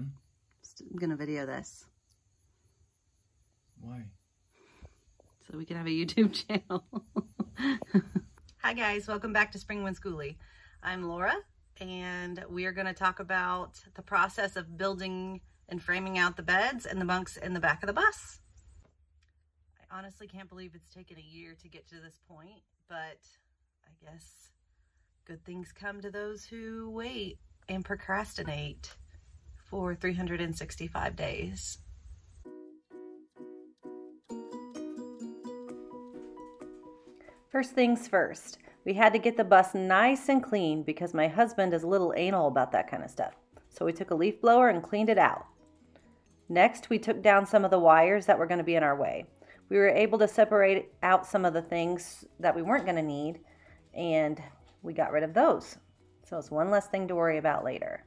I'm gonna video this. Why? So we can have a YouTube channel. Hi guys, welcome back to Spring Wind Skoolie. I'm Laura, and we are gonna talk about the process of building and framing out the beds and the bunks in the back of the bus. I honestly can't believe it's taken a year to get to this point, but I guess good things come to those who wait and procrastinate for 365 days. First things first, we had to get the bus nice and clean because my husband is a little anal about that kind of stuff. So we took a leaf blower and cleaned it out. Next, we took down some of the wires that were going to be in our way. We were able to separate out some of the things that we weren't going to need, and we got rid of those. So it's one less thing to worry about later.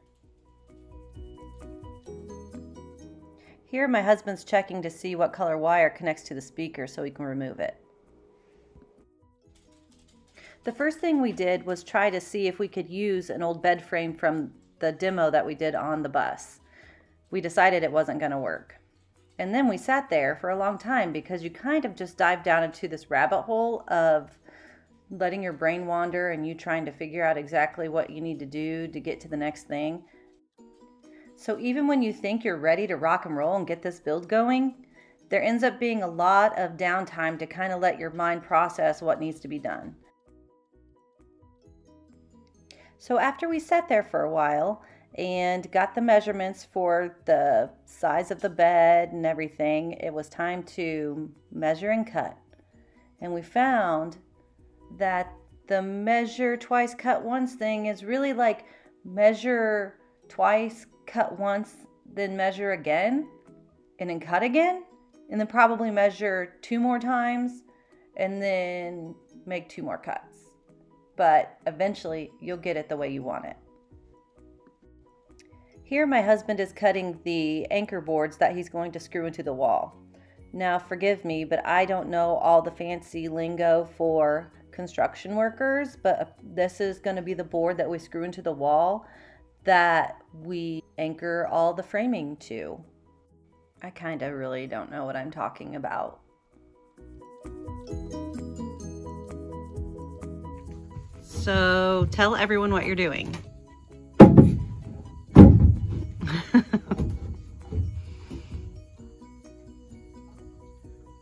Here, my husband's checking to see what color wire connects to the speaker so he can remove it. The first thing we did was try to see if we could use an old bed frame from the demo that we did on the bus. We decided it wasn't going to work. And then we sat there for a long time because you kind of just dive down into this rabbit hole of letting your brain wander and you trying to figure out exactly what you need to do to get to the next thing. So even when you think you're ready to rock and roll and get this build going, there ends up being a lot of downtime to kind of let your mind process what needs to be done. So after we sat there for a while and got the measurements for the size of the bed and everything, it was time to measure and cut. And we found that the measure twice, cut once thing is really like measure twice, cut once, then measure again, and then cut again, and then probably measure 2 more times, and then make 2 more cuts. But eventually you'll get it the way you want it. Here my husband is cutting the anchor boards that he's going to screw into the wall. Now forgive me, but I don't know all the fancy lingo for construction workers, but this is going to be the board that we screw into the wall that we anchor all the framing to. I kind of really don't know what I'm talking about. So tell everyone what you're doing.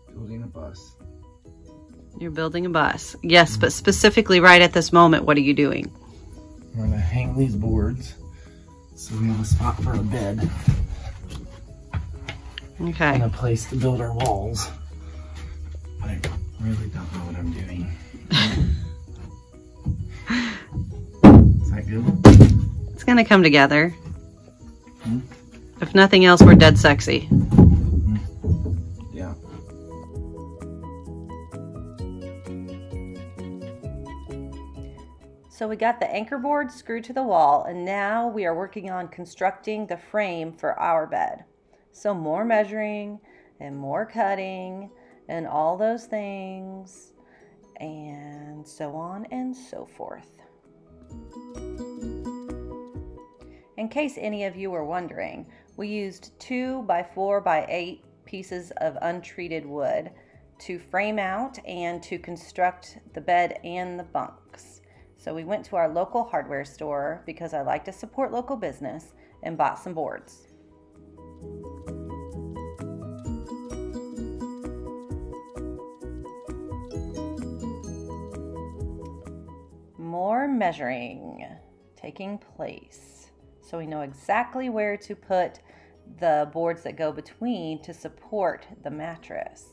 Building a bus. You're building a bus. Yes, but specifically right at this moment, what are you doing? We're gonna hang these boards so we have a spot for a bed. Okay. And a place to build our walls. I really don't know what I'm doing. Is that good? It's gonna come together. If nothing else, we're dead sexy. Yeah. So we got the anchor board screwed to the wall, and now we are working on constructing the frame for our bed. So more measuring and more cutting and all those things and so on and so forth. In case any of you were wondering, we used 2 by 4 by 8 pieces of untreated wood to frame out and to construct the bed and the bunks. So we went to our local hardware store because I like to support local business and bought some boards. More measuring taking place, so we know exactly where to put the boards that go between to support the mattress.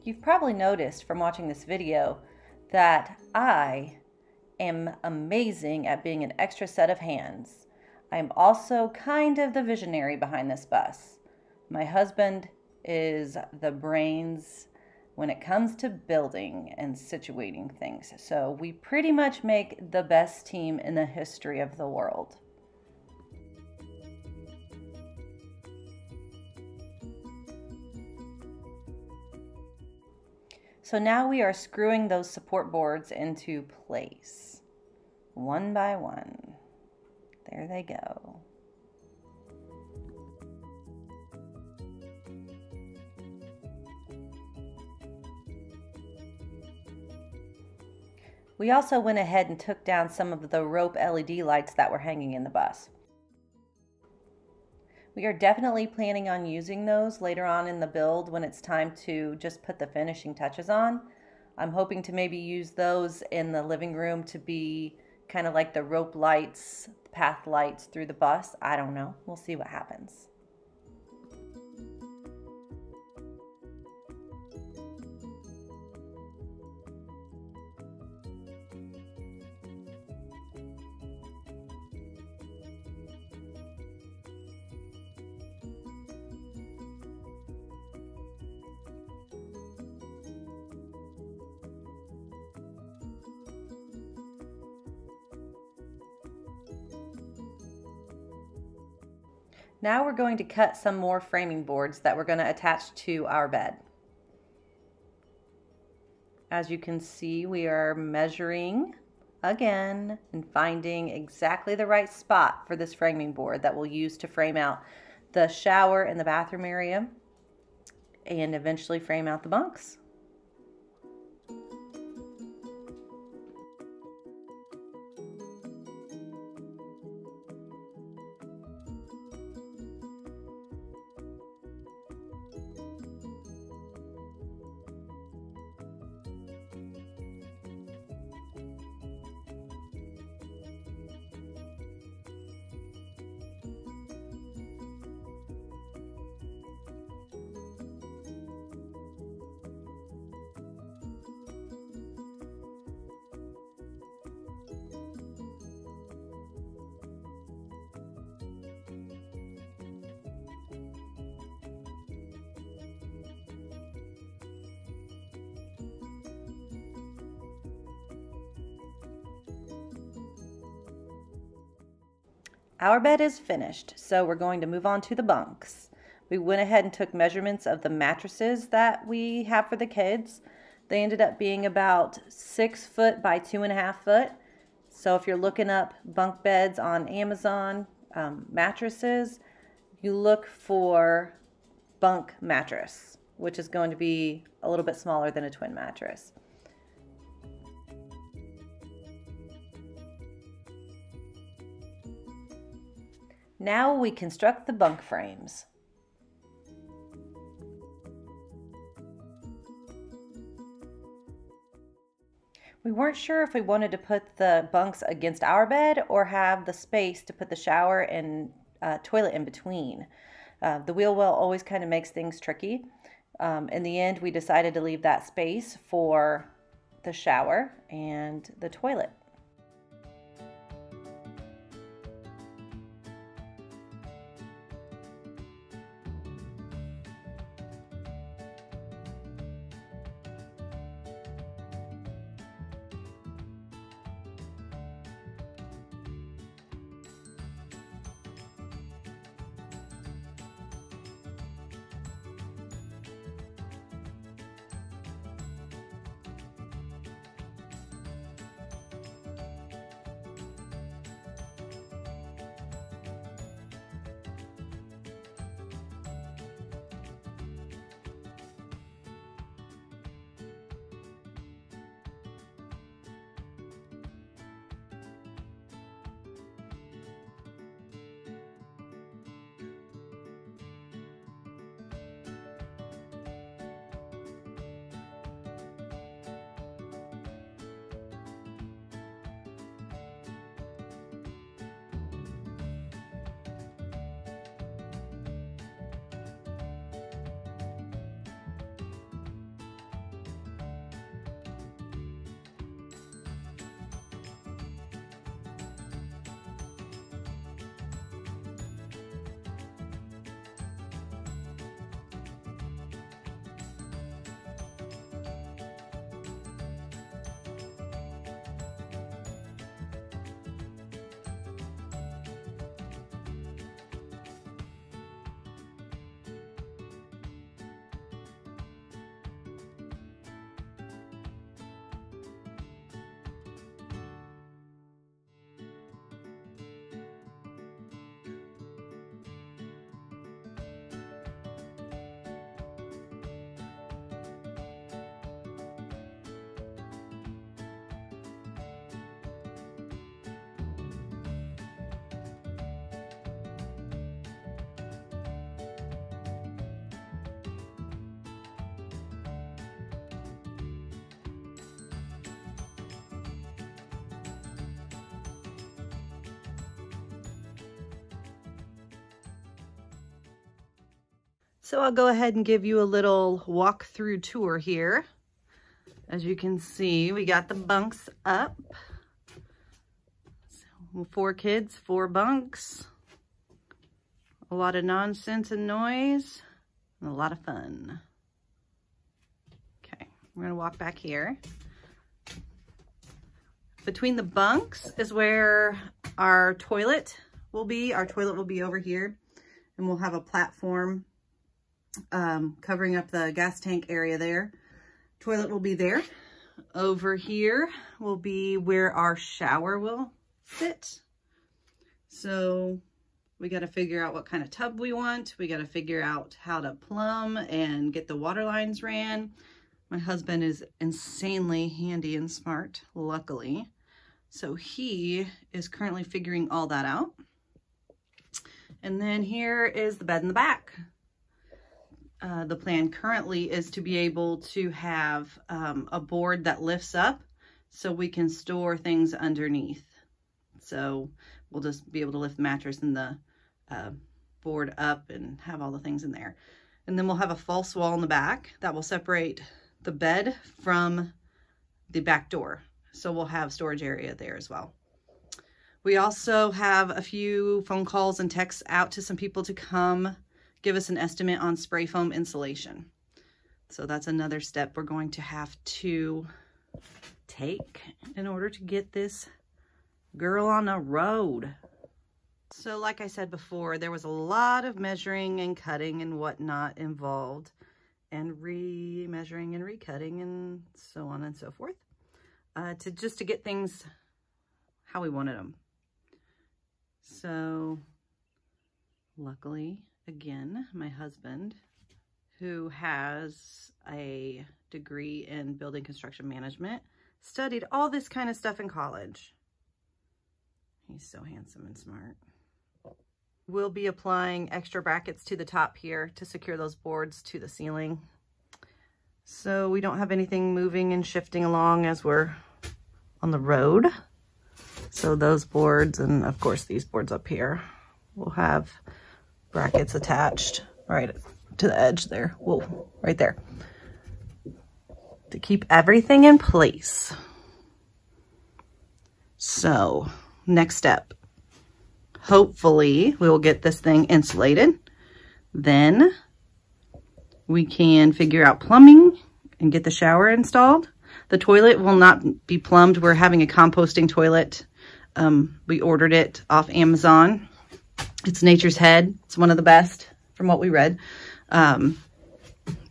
You've probably noticed from watching this video that I am amazing at being an extra set of hands. I am also kind of the visionary behind this bus. My husband is the brains when it comes to building and situating things. So we pretty much make the best team in the history of the world. So now we are screwing those support boards into place, one by one. There they go. We also went ahead and took down some of the rope LED lights that were hanging in the bus. We are definitely planning on using those later on in the build when it's time to just put the finishing touches on. I'm hoping to maybe use those in the living room to be kind of like the rope lights, path lights through the bus. I don't know. We'll see what happens. Now we're going to cut some more framing boards that we're going to attach to our bed. As you can see, we are measuring again and finding exactly the right spot for this framing board that we'll use to frame out the shower and the bathroom area and eventually frame out the bunks. Our bed is finished, so we're going to move on to the bunks. We went ahead and took measurements of the mattresses that we have for the kids. They ended up being about 6 foot by 2.5 foot. So if you're looking up bunk beds on Amazon, mattresses, you look for bunk mattress, which is going to be a little bit smaller than a twin mattress. Now we construct the bunk frames. We weren't sure if we wanted to put the bunks against our bed or have the space to put the shower and toilet in between. The wheel well always kind of makes things tricky. In the end, we decided to leave that space for the shower and the toilet. So I'll go ahead and give you a little walk-through tour here. As you can see, we got the bunks up. So 4 kids, 4 bunks. A lot of nonsense and noise, and a lot of fun. Okay, we're gonna walk back here. Between the bunks is where our toilet will be. Our toilet will be over here, and we'll have a platform covering up the gas tank area there. Toilet will be there. Over here will be where our shower will sit. So we got to figure out what kind of tub we want. We got to figure out how to plumb and get the water lines ran. My husband is insanely handy and smart, luckily. So he is currently figuring all that out. And then here is the bed in the back. The plan currently is to be able to have a board that lifts up so we can store things underneath. So we'll just be able to lift the mattress and the board up and have all the things in there. And then we'll have a false wall in the back that will separate the bed from the back door. So we'll have storage area there as well. We also have a few phone calls and texts out to some people to come give us an estimate on spray foam insulation. So that's another step we're going to have to take in order to get this girl on the road. So like I said before, there was a lot of measuring and cutting and whatnot involved, and re-measuring and recutting and so on and so forth, just to get things how we wanted them. So luckily, again, my husband, who has a degree in building construction management, studied all this kind of stuff in college. He's so handsome and smart. We'll be applying extra brackets to the top here to secure those boards to the ceiling, so we don't have anything moving and shifting along as we're on the road. So those boards, and of course these boards up here, will have brackets attached right to the edge there. Whoa, right there, to keep everything in place. So next step, hopefully we will get this thing insulated. Then we can figure out plumbing and get the shower installed. The toilet will not be plumbed. We're having a composting toilet. We ordered it off Amazon. It's Nature's Head. It's one of the best from what we read.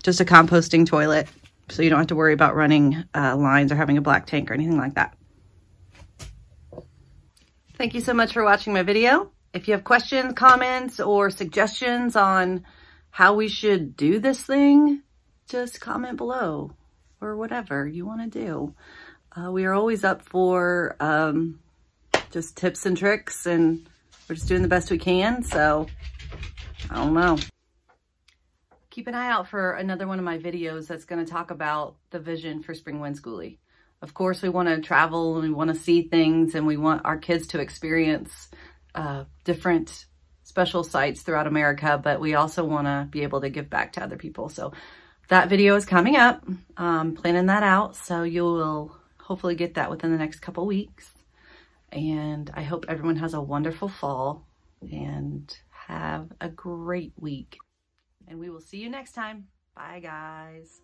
Just a composting toilet, so you don't have to worry about running lines or having a black tank or anything like that. Thank you so much for watching my video. If you have questions, comments, or suggestions on how we should do this thing, just comment below, or whatever you want to do. We are always up for just tips and tricks, and we're just doing the best we can, so I don't know. Keep an eye out for another one of my videos that's going to talk about the vision for Spring Wind Skoolie. Of course, we want to travel and we want to see things, and we want our kids to experience different special sites throughout America, but we also want to be able to give back to other people. So that video is coming up. Planning that out, so you will hopefully get that within the next couple weeks. And I hope everyone has a wonderful fall and have a great week. And we will see you next time. Bye, guys.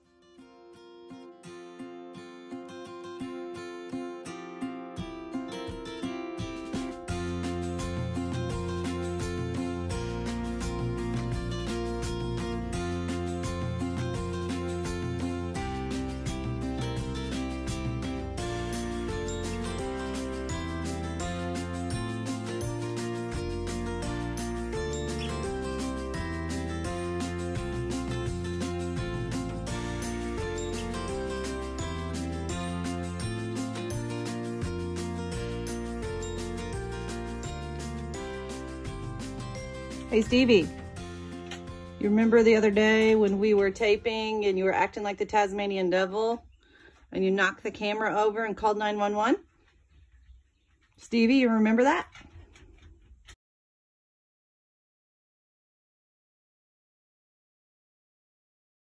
Hey, Stevie, you remember the other day when we were taping and you were acting like the Tasmanian devil and you knocked the camera over and called 911? Stevie, you remember that?